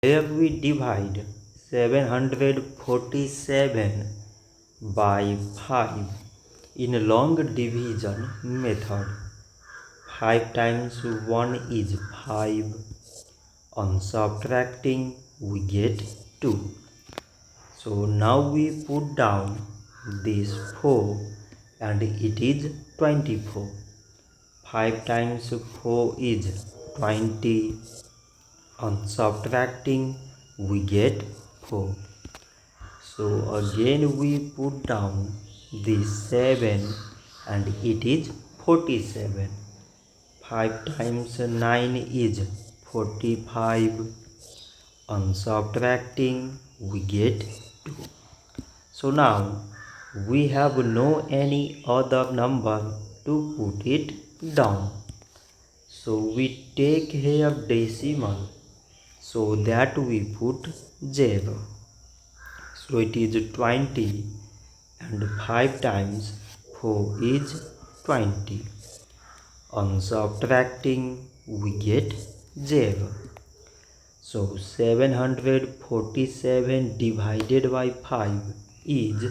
Here we divide 747 by 5 in long division method. 5 times 1 is 5. On subtracting we get 2. So now we put down this 4 and it is 24. 5 times 4 is 20. On subtracting we get 4. So again we put down this 7 and it is 47. 5 times 9 is 45. On subtracting we get 2. So now we have no any other number to put it down. So we take here decimal, so that we put 0. So it is 20 and 5 times 4 is 20. On subtracting we get 0. So 747 divided by 5 is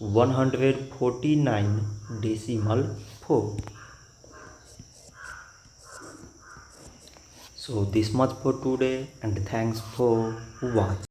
149.4. So this much for today and thanks for watching.